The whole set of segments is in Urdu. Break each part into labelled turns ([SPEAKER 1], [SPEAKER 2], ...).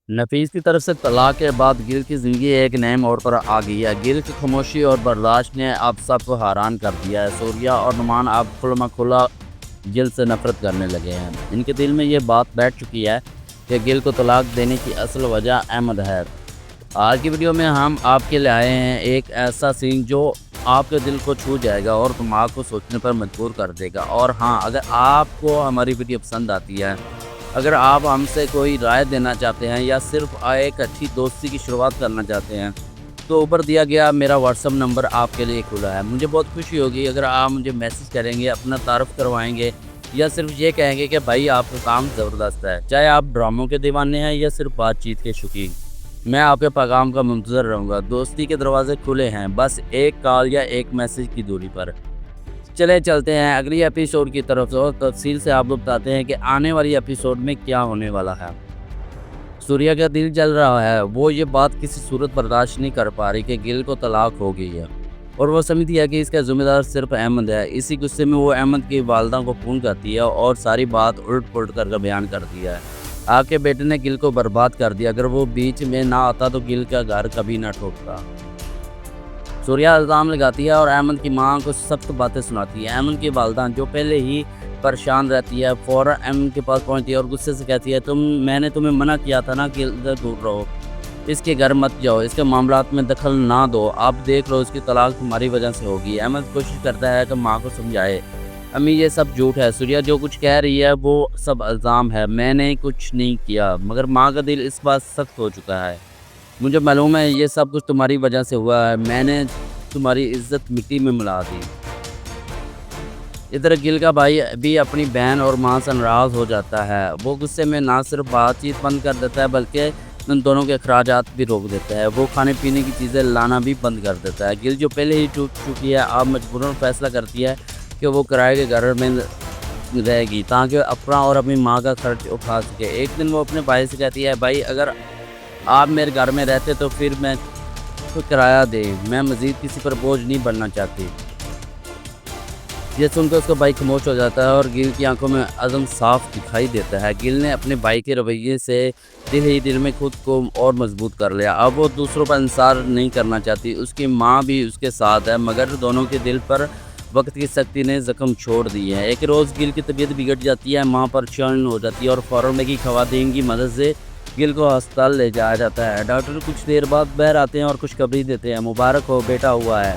[SPEAKER 1] نفیس کی طرف سے طلاق کے بعد گل کی زندگی ایک نئے موڑ پر آ گئی ہے۔ گل کی خاموشی اور برداشت نے اب سب کو حیران کر دیا ہے۔ سوریا اور نعمان اب کھلا گل سے نفرت کرنے لگے ہیں۔ ان کے دل میں یہ بات بیٹھ چکی ہے کہ گل کو طلاق دینے کی اصل وجہ احمد ہے۔ آج کی ویڈیو میں ہم آپ کے لیے آئے ہیں ایک ایسا سین جو آپ کے دل کو چھو جائے گا اور دماغ کو سوچنے پر مجبور کر دے گا۔ اور ہاں، اگر آپ کو ہماری ویڈیو پسند آتی ہے، اگر آپ ہم سے کوئی رائے دینا چاہتے ہیں یا صرف ایک اچھی دوستی کی شروعات کرنا چاہتے ہیں تو اوپر دیا گیا میرا واٹس ایپ نمبر آپ کے لیے کھلا ہے۔ مجھے بہت خوشی ہوگی اگر آپ مجھے میسج کریں گے، اپنا تعارف کروائیں گے یا صرف یہ کہیں گے کہ بھائی آپ کا کام زبردست ہے۔ چاہے آپ ڈراموں کے دیوانے ہیں یا صرف بات چیت کے شوقین، میں آپ کے پیغام کا منتظر رہوں گا۔ دوستی کے دروازے کھلے ہیں، بس ایک کال یا ایک میسج کی دوری پر۔ چلے چلتے ہیں اگلی ایپیسوڈ کی طرف اور تفصیل سے آپ کو بتاتے ہیں کہ آنے والی ایپیسوڈ میں کیا ہونے والا ہے۔ سوریا کا دل جل رہا ہے، وہ یہ بات کسی صورت برداشت نہیں کر پا رہی کہ گل کو طلاق ہو گئی ہے اور وہ سمجھتی ہے کہ اس کا ذمہ دار صرف احمد ہے۔ اسی غصے میں وہ احمد کی والدہ کو فون کرتی ہے اور ساری بات الٹ پلٹ کر بیان کرتی ہے۔ آپ کے بیٹے نے گل کو برباد کر دیا، اگر وہ بیچ میں نہ آتا تو گل کا گھر کبھی نہ ٹوٹتا۔ سوریا الزام لگاتی ہے اور احمد کی ماں کو سخت باتیں سناتی ہے۔ احمد کی والدہ جو پہلے ہی پریشان رہتی ہے فوراً احمد کے پاس پہنچتی ہے اور غصے سے کہتی ہے میں نے تمہیں منع کیا تھا نا کہ ادھر دور رہو، اس کے گھر مت جاؤ، اس کے معاملات میں دخل نہ دو، اب دیکھ لو اس کی طلاق تمہاری وجہ سے ہوگی۔ احمد کوشش کرتا ہے کہ ماں کو سمجھائے، امی یہ سب جھوٹ ہے، سوریا جو کچھ کہہ رہی ہے وہ سب الزام ہے، میں نے کچھ نہیں کیا۔ مگر ماں کا دل اس بات سخت ہو چکا ہے، مجھے معلوم ہے یہ سب کچھ تمہاری وجہ سے ہوا ہے، میں نے تمہاری عزت مٹی میں ملا دی۔ ادھر گل کا بھائی بھی اپنی بہن اور ماں سے ناراض ہو جاتا ہے۔ وہ غصے میں نہ صرف بات چیت بند کر دیتا ہے بلکہ ان دونوں کے اخراجات بھی روک دیتا ہے۔ وہ کھانے پینے کی چیزیں لانا بھی بند کر دیتا ہے۔ گل جو پہلے ہی ٹوٹ چکی ہے اب مجبوراً فیصلہ کرتی ہے کہ وہ کرائے کے گھر میں رہے گی تاکہ اپنا اور اپنی ماں کا خرچ اٹھا سکے۔ ایک دن وہ اپنے بھائی سے کہتی ہے، بھائی اگر آپ میرے گھر میں رہتے تو پھر میں کرایہ دے، میں مزید کسی پر بوجھ نہیں بننا چاہتی۔ یہ سن کر اس کا بھائی خاموش ہو جاتا ہے اور گل کی آنکھوں میں عزم صاف دکھائی دیتا ہے۔ گل نے اپنے بھائی کے رویے سے دل ہی دل میں خود کو اور مضبوط کر لیا، اب وہ دوسروں پر انحصار نہیں کرنا چاہتی۔ اس کی ماں بھی اس کے ساتھ ہے مگر دونوں کے دل پر وقت کی سختی نے زخم چھوڑ دیے ہیں۔ ایک روز گل کی طبیعت بگڑ جاتی ہے، ماں پریشان ہو جاتی ہے اور فوراً کی خواتین کی مدد سے گل کو ہسپتال لے جایا جاتا ہے۔ ڈاکٹر کچھ دیر بعد باہر آتے ہیں اور خوشخبری دیتے ہیں، مبارک ہو، بیٹا ہوا ہے۔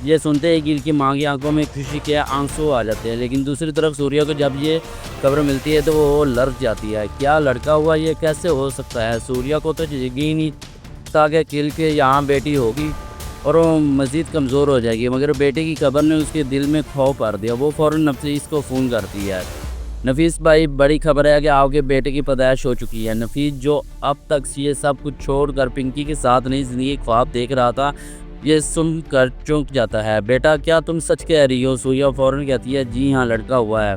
[SPEAKER 1] یہ سنتے ہی گل کی ماں کی آنکھوں میں خوشی کے آنسو آ جاتے ہیں، لیکن دوسری طرف سوریا کو جب یہ خبر ملتی ہے تو وہ لرز جاتی ہے۔ کیا لڑکا ہوا، یہ کیسے ہو سکتا ہے؟ سوریا کو تو یقین نہیں تھا کہ گل کے یہاں بیٹی ہوگی اور وہ مزید کمزور ہو جائے گی، مگر بیٹے کی خبر نے اس کے دل میں خوف بھر دیا۔ وہ فوراً نفیس کو فون کرتی ہے۔ نفیس بھائی، بڑی خبر ہے کہ آپ کے بیٹے کی پیدائش ہو چکی ہے۔ نفیس جو اب تک یہ سب کچھ چھوڑ کر پنکی کے ساتھ نئی زندگی خواب دیکھ رہا تھا، یہ سن کر چونک جاتا ہے۔ بیٹا کیا تم سچ کہہ رہی ہو؟ سوریا فوراً کہتی ہے، جی ہاں، لڑکا ہوا ہے،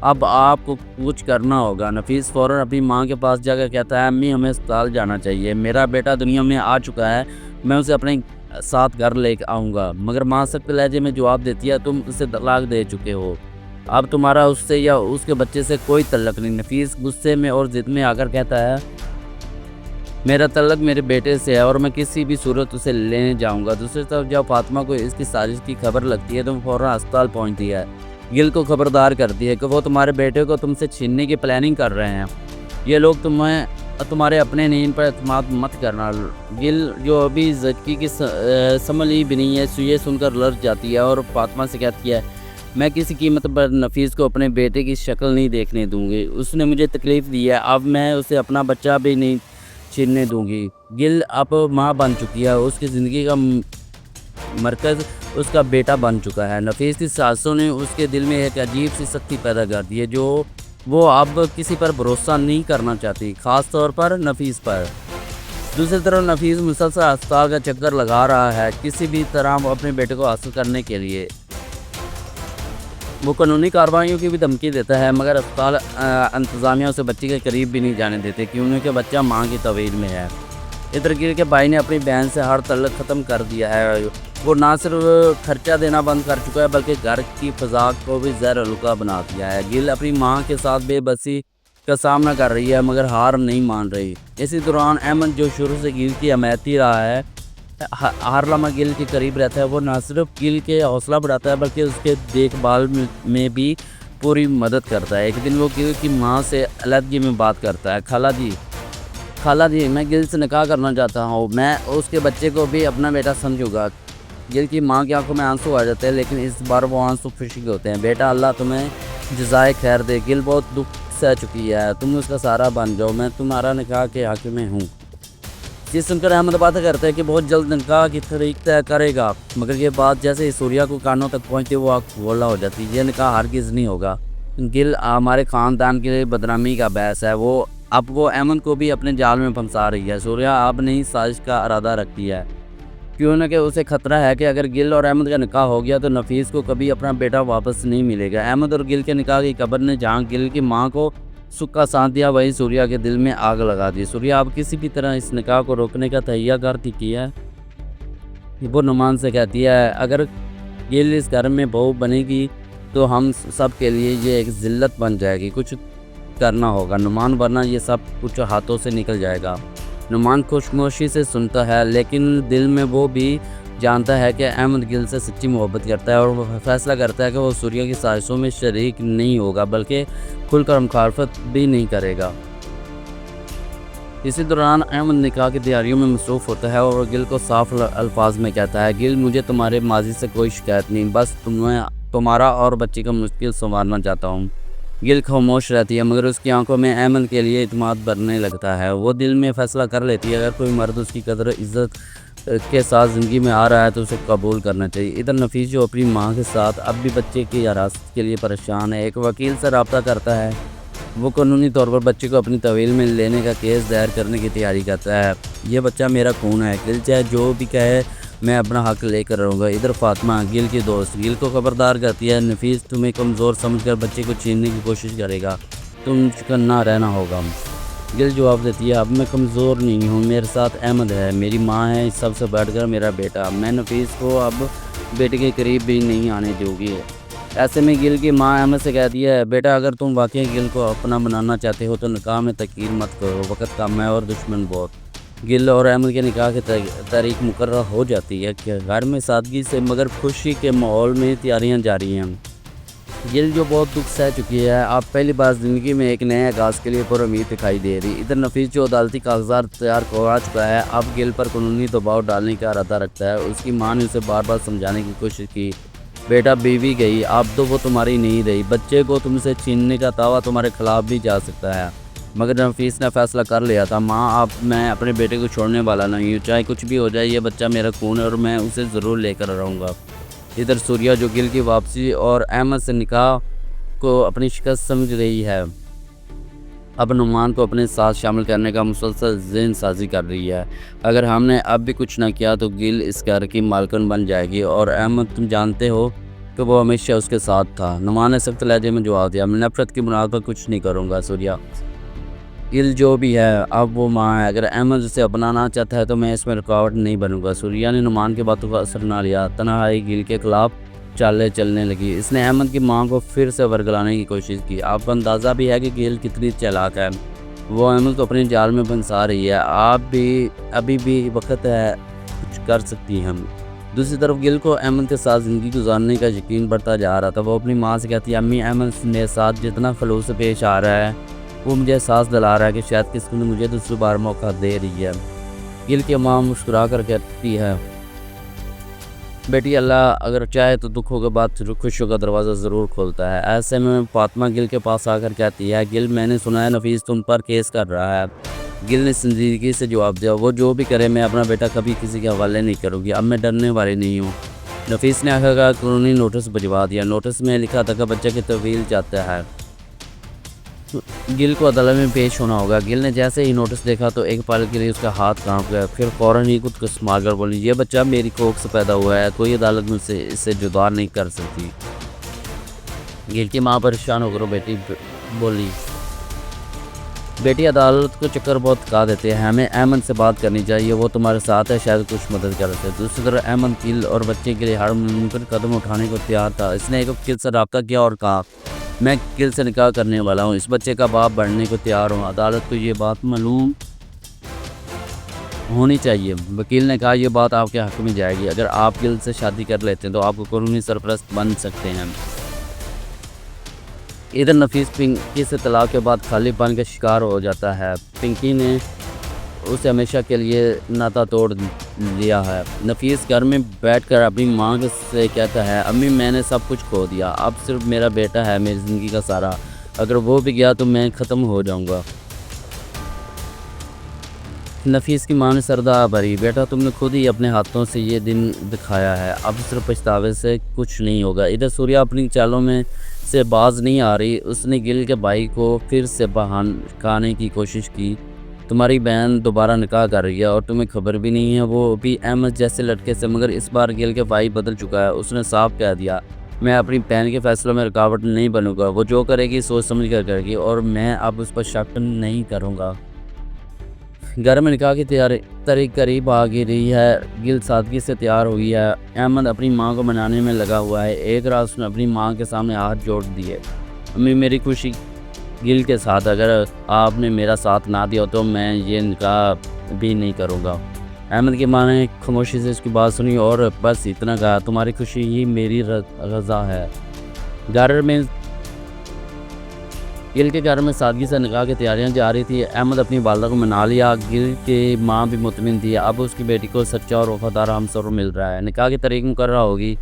[SPEAKER 1] اب آپ کو کچھ کرنا ہوگا۔ نفیس فوراً اپنی ماں کے پاس جا کر کہتا ہے، امی ہمیں اسپتال جانا چاہیے، میرا بیٹا دنیا میں آ چکا ہے، میں اسے اپنے ساتھ گھر لے آؤں گا۔ مگر ماں سخت لہجے میں جواب دیتی ہے، تم اسے طلاق دے چکے ہو، اب تمہارا اس سے یا اس کے بچے سے کوئی تعلق نہیں۔ نفیس غصے میں اور ضد میں آ کر کہتا ہے، میرا تعلق میرے بیٹے سے ہے اور میں کسی بھی صورت اسے لینے جاؤں گا۔ دوسری طرف جب فاطمہ کو اس کی سازش کی خبر لگتی ہے تو وہ فوراً ہسپتال پہنچتی ہے، گل کو خبردار کرتی ہے کہ وہ تمہارے بیٹے کو تم سے چھیننے کی پلاننگ کر رہے ہیں، یہ لوگ تمہارے اپنے نہیں، ان پر اعتماد مت کرنا۔ گل جو ابھی زچگی کی سنبھلی بھی نہیں ہے یہ سن کر لرز جاتی ہے اور فاطمہ سے کہتی ہے، میں کسی قیمت پر نفیس کو اپنے بیٹے کی شکل نہیں دیکھنے دوں گی، اس نے مجھے تکلیف دی ہے، اب میں اسے اپنا بچہ بھی نہیں چھیننے دوں گی۔ گل اب ماں بن چکی ہے، اس کی زندگی کا مرکز اس کا بیٹا بن چکا ہے۔ نفیس کی سازشوں نے اس کے دل میں ایک عجیب سی سختی پیدا کر دی ہے جو وہ اب کسی پر بھروسہ نہیں کرنا چاہتی، خاص طور پر نفیس پر۔ دوسری طرف نفیس مسلسل ہسپتال کا چکر لگا رہا ہے کسی بھی طرح وہ اپنے بیٹے کو حاصل کرنے کے لیے۔ وہ قانونی کارروائیوں کی بھی دھمکی دیتا ہے مگر اسپتال انتظامیہ اسے بچے کے قریب بھی نہیں جانے دیتے کیونکہ بچہ ماں کی تویل میں ہے۔ ادھر گل کے بھائی نے اپنی بہن سے ہر تعلق ختم کر دیا ہے، وہ نہ صرف خرچہ دینا بند کر چکا ہے بلکہ گھر کی فضا کو بھی زہر آلودہ بنا دیا ہے۔ گل اپنی ماں کے ساتھ بے بسی کا سامنا کر رہی ہے مگر ہار نہیں مان رہی۔ اسی دوران احمد جو شروع سے گل کی حمایتی رہا ہے، ہر لمحہ گل کے قریب رہتا ہے، وہ نہ صرف گل کے حوصلہ بڑھاتا ہے بلکہ اس کے دیکھ بھال میں بھی پوری مدد کرتا ہے۔ ایک دن وہ گل کی ماں سے علیحدگی میں بات کرتا ہے، خالہ جی میں گل سے نکاح کرنا چاہتا ہوں، میں اس کے بچے کو بھی اپنا بیٹا سمجھوں گا۔ گل کی ماں کی آنکھوں میں آنسو آ جاتے ہیں، لیکن اس بار وہ آنسو خوشی کے ہوتے ہیں۔ بیٹا اللہ تمہیں جزائے خیر دے، گل بہت دکھ سہ چکی ہے، تم اس کا سہارا بن جاؤ، میں تمہارا نکاح کے حق میں ہوں۔ یہ سن کر احمد بات کرتا ہے کہ بہت جلد نکاح کی تاریخ طے کرے گا، مگر یہ بات جیسے ہی سوریا کو کانوں تک پہنچتی وہ آنکھ کھولا ہو جاتی۔ یہ نکاح ہرگز نہیں ہوگا، گل ہمارے خاندان کے لیے بدنامی کا باعث ہے۔ اب وہ احمد کو بھی اپنے جال میں پھنسا رہی ہے۔ سوریا اب نئی سازش کا ارادہ رکھتی ہے، کیوں نہ کہ اسے خطرہ ہے کہ اگر گل اور احمد کا نکاح ہو گیا تو نفیس کو کبھی اپنا بیٹا واپس نہیں ملے گا۔ احمد اور گل کے نکاح کی خبر نے جہاں گل کی ماں کو سکھ کا ساتھ دیا، وہی سوریا کے دل میں آگ لگا دی۔ سوریا اب کسی بھی طرح اس نکاح کو روکنے کا تہیہ کر چکی ہے۔ وہ نعمان سے کہتی ہے اگر گل اس گھر میں بہو بنے گی تو ہم سب کے لیے یہ ایک ذلت بن جائے گی، کچھ کرنا ہوگا نعمان، ورنہ یہ سب کچھ ہاتھوں سے نکل جائے گا۔ نعمان خاموشی سے سنتا ہے، لیکن دل میں وہ بھی جانتا ہے کہ احمد گل سے سچی محبت کرتا ہے، اور وہ فیصلہ کرتا ہے کہ وہ سوریا کی سازشوں میں شریک نہیں ہوگا بلکہ کھل کر مخالفت بھی نہیں کرے گا۔ اسی دوران احمد نکاح کی تیاریوں میں مصروف ہوتا ہے اور گل کو صاف الفاظ میں کہتا ہے، گل مجھے تمہارے ماضی سے کوئی شکایت نہیں، بس تمہارا اور بچی کا مشکل سنوارنا چاہتا ہوں۔ گل خاموش رہتی ہے، مگر اس کی آنکھوں میں احمد کے لیے اعتماد بڑھنے لگتا ہے۔ وہ دل میں فیصلہ کر لیتی ہے اگر کوئی مرد اس کی قدر عزت کے ساتھ زندگی میں آ رہا ہے تو اسے قبول کرنا چاہیے۔ ادھر نفیس جو اپنی ماں کے ساتھ اب بھی بچے کی حراست کے لیے پریشان ہے، ایک وکیل سے رابطہ کرتا ہے۔ وہ قانونی طور پر بچے کو اپنی طویل میں لینے کا کیس دائر کرنے کی تیاری کرتا ہے۔ یہ بچہ میرا خون ہے، گل چاہے جو بھی کہے میں اپنا حق لے کر رہوں گا۔ ادھر فاطمہ گل کی دوست گل کو خبردار کرتی ہے، نفیس تمہیں کمزور سمجھ کر بچے کو چھیننے کی کوشش کرے گا، تم چکنا رہنا ہوگا۔ گل جواب دیتی ہے اب میں کمزور نہیں ہوں، میرے ساتھ احمد ہے، میری ماں ہے، سب سے بڑھ کر میرا بیٹا، میں نفیس کو اب بیٹے کے قریب بھی نہیں آنے دوں گی۔ ایسے میں گل کی ماں احمد سے کہتی ہے بیٹا اگر تم واقعی گل کو اپنا بنانا چاہتے ہو تو نکاح میں تاخیر مت کرو، وقت کم ہے اور دشمن بہت۔ گل اور احمد کے نکاح کی تاریخ مقرر ہو جاتی ہے کہ گھر میں سادگی سے مگر خوشی کے ماحول میں تیاریاں جاری ہیں۔ گل جو بہت دکھ سہ چکی ہے اب پہلی بار زندگی میں ایک نئے آغاز کے لیے پر امید دکھائی دے رہی۔ ادھر نفیس جو عدالتی کاغذات تیار کروا چکا ہے اب گل پر قانونی دباؤ ڈالنے کا ارادہ رکھتا ہے۔ اس کی ماں نے اسے بار بار سمجھانے کی کوشش کی، بیٹا بیوی گئی اب تو وہ تمہاری نہیں رہی، بچے کو تم سے چھیننے کا دعویٰ تمہارے خلاف بھی جا سکتا ہے۔ مگر نفیس نے فیصلہ کر لیا تھا، ماں اب میں اپنے بیٹے کو چھوڑنے والا نہیں ہوں، چاہے کچھ بھی ہو جائے، یہ بچہ میرا خون ہے اور میں اسے ضرور لے کر رہوں گا۔ ادھر سوریا جو گل کی واپسی اور احمد سے نکاح کو اپنی شکست سمجھ رہی ہے، اب نعمان کو اپنے ساتھ شامل کرنے کا مسلسل ذہن سازی کر رہی ہے۔ اگر ہم نے اب بھی کچھ نہ کیا تو گل اس گھر کی مالکن بن جائے گی، اور احمد تم جانتے ہو کہ وہ ہمیشہ اس کے ساتھ تھا۔ نعمان نے سخت لہجے میں جواب دیا، میں نفرت کی بنیاد پر کچھ نہیں کروں گا سوریا، گل جو بھی ہے اب وہ ماں ہے، اگر احمد اسے اپنانا چاہتا ہے تو میں اس میں رکاوٹ نہیں بنوں گا۔ سوریا نے نعمان کی باتوں کا اثر نہ لیا، تنہائی گل کے خلاف چالیں چلنے لگی۔ اس نے احمد کی ماں کو پھر سے ورگلانے کی کوشش کی۔ آپ کو اندازہ بھی ہے کہ گل کتنی چالاک ہے، وہ احمد کو اپنے جال میں پھنسا رہی ہے، ابھی بھی وقت ہے، کچھ کر سکتی ہیں ہم۔ دوسری طرف گل کو احمد کے ساتھ زندگی گزارنے کا یقین بڑھتا جا رہا تھا۔ وہ اپنی ماں سے کہتی ہے امی احمد میرے ساتھ جتنا خلوص سے پیش آ رہا ہے وہ مجھے احساس دلا رہا ہے کہ شاید قسمت مجھے دوسری بار موقع دے رہی ہے۔ گل کی ماں مسکرا کر کہتی ہے بیٹی اللہ اگر چاہے تو دکھوں کے بعد خوشیوں کا دروازہ ضرور کھولتا ہے۔ ایسے میں فاطمہ گل کے پاس آ کر کہتی ہے گل میں نے سنا ہے نفیس تم پر کیس کر رہا ہے۔ گل نے سنجیدگی سے جواب دیا وہ جو بھی کرے میں اپنا بیٹا کبھی کسی کے حوالے نہیں کروں گی، اب میں ڈرنے والی نہیں ہوں۔ نفیس نے آخر کا قانونی نوٹس بھجوا دیا۔ نوٹس میں لکھا تھا کہ بچے کی تحویل چاہتا ہے، گل کو عدالت میں پیش ہونا ہوگا۔ گل نے جیسے ہی نوٹس دیکھا تو ایک پل کے لیے اس کا ہاتھ کانپ گیا، پھر فوراً ہی خود کو سنبھال کر بولی یہ بچہ میری کوکھ سے پیدا ہوا ہے، کوئی عدالت مجھ سے اسے جدا نہیں کر سکتی۔ گل کی ماں پریشان ہو کر بیٹی بولی بیٹی عدالت کو چکر بہت تھکا دیتے ہیں، ہمیں احمد سے بات کرنی چاہیے، وہ تمہارے ساتھ ہے، شاید کچھ مدد کر سکے۔ دوسری طرف احمد گل اور بچے کے لیے ہر ممکن قدم اٹھانے کو تیار تھا۔ اس نے ایک وکیل سے رابطہ کیا اور کہا میں گل سے نکاح کرنے والا ہوں، اس بچے کا باپ بننے کو تیار ہوں۔ عدالت کو یہ بات معلوم ہونی چاہیے۔ وکیل نے کہا یہ بات آپ کے حق میں جائے گی، اگر آپ گل سے شادی کر لیتے ہیں تو آپ کو قانونی سرپرست بن سکتے ہیں۔ ادھر نفیس پنکی سے طلاق کے بعد خالی پن کا شکار ہو جاتا ہے۔ پنکی نے اسے ہمیشہ کے لیے ناتا توڑ لیا ہے۔ نفیس گھر میں بیٹھ کر اپنی ماں سے کہتا ہے امی میں نے سب کچھ کھو دیا، اب صرف میرا بیٹا ہے میری زندگی کا سارا، اگر وہ بھی گیا تو میں ختم ہو جاؤں گا۔ نفیس کی ماں نے سردہ بھری، بیٹا تم نے خود ہی اپنے ہاتھوں سے یہ دن دکھایا ہے، اب صرف پچھتاوے سے کچھ نہیں ہوگا۔ ادھر سوریا اپنی چالوں میں سے باز نہیں آ رہی، اس نے گل کے بھائی کو پھر سے بہکانے کی کوشش کی۔ تمہاری بہن دوبارہ نکاح کر رہی ہے اور تمہیں خبر بھی نہیں ہے، وہ بھی احمد جیسے لڑکے سے، مگر اس بار گل کے بھائی بدل چکا ہے۔ اس نے صاف کہہ دیا میں اپنی بہن کے فیصلوں میں رکاوٹ نہیں بنوں گا، وہ جو کرے گی سوچ سمجھ کر کرے گی اور میں اب اس پر شک نہیں کروں گا۔ گھر میں نکاح کی تاریخ قریب آ رہی ہے، گل سادگی سے تیار ہوئی ہے، احمد اپنی ماں کو منانے میں لگا ہوا ہے۔ ایک رات اس نے اپنی ماں کے سامنے ہاتھ جوڑ دیے، امی میری خوشی گل کے ساتھ، اگر آپ نے میرا ساتھ نہ دیا تو میں یہ نکاح بھی نہیں کروں گا۔ احمد کی ماں نے خاموشی سے اس کی بات سنی اور بس اتنا کہا تمہاری خوشی ہی میری رضا ہے۔ گل کے گھر میں سادگی سے نکاح کی تیاریاں جا رہی تھی۔ احمد اپنی والدہ کو منا لیا، گل کی ماں بھی مطمئن تھی، اب اس کی بیٹی کو سچا اور وفادار ہمسفر مل رہا ہے۔ نکاح کی تاریخ مقررہ ہوگی،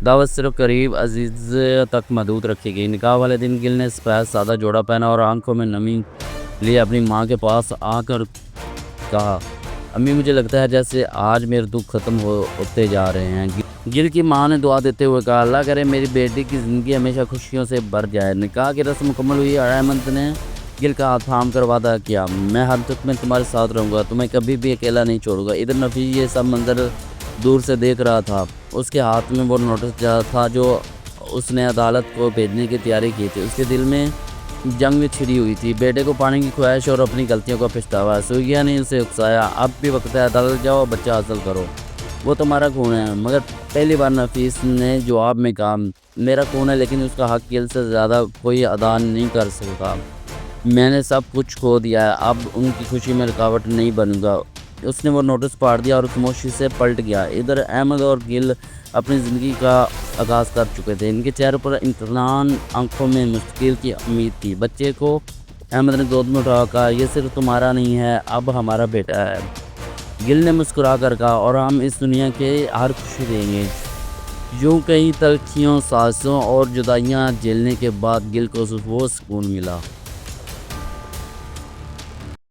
[SPEAKER 1] دعوت صرف قریب عزیز تک محدود رکھی گئی۔ نکاح والے دن گل نے سفید سادہ جوڑا پہنا اور آنکھوں میں نمی لیے اپنی ماں کے پاس آ کر کہا امی مجھے لگتا ہے جیسے آج میرے دکھ ختم ہوتے جا رہے ہیں۔ گل کی ماں نے دعا دیتے ہوئے کہا اللہ کرے میری بیٹی کی زندگی ہمیشہ خوشیوں سے بھر جائے۔ نکاح کی رسم مکمل ہوئی اور احمد نے گل کا ہاتھ تھام کر وعدہ کیا میں ہر دکھ میں تمہارے ساتھ رہوں گا، تمہیں کبھی بھی اکیلا نہیں چھوڑوں گا۔ ادھر نفیس یہ سب منظر دور سے دیکھ رہا تھا، اس کے ہاتھ میں وہ نوٹس تھا جو اس نے عدالت کو بھیجنے کی تیاری کی تھی۔ اس کے دل میں جنگ میں چھڑی ہوئی تھی، بیٹے کو پانے کی خواہش اور اپنی غلطیوں کا پچھتاوا۔ سوریا نے اسے اکسایا اب بھی وقت ہے، عدالت جاؤ بچہ حاصل کرو، وہ تمہارا خون ہے۔ مگر پہلی بار نفیس نے جواب میں کہا میرا خون ہے لیکن اس کا حق گل سے زیادہ کوئی ادا نہیں کر سکتا، میں نے سب کچھ کھو دیا ہے، اب ان کی خوشی میں رکاوٹ نہیں بنوں گا۔ اس نے وہ نوٹس پاڑ دیا اور خاموشی سے پلٹ گیا۔ ادھر احمد اور گل اپنی زندگی کا آغاز کر چکے تھے، ان کے چہرے پر امتحان، آنکھوں میں مستقبل کی امید تھی۔ بچے کو احمد نے گود میں اٹھا کہا یہ صرف تمہارا نہیں ہے، اب ہمارا بیٹا ہے۔ گل نے مسکرا کر کہا اور ہم اس دنیا کے ہر خوشی دیں گے۔ یوں کئی تلخیوں، سانسوں اور جدائیاں جھیلنے کے بعد گل کو وہ سکون ملا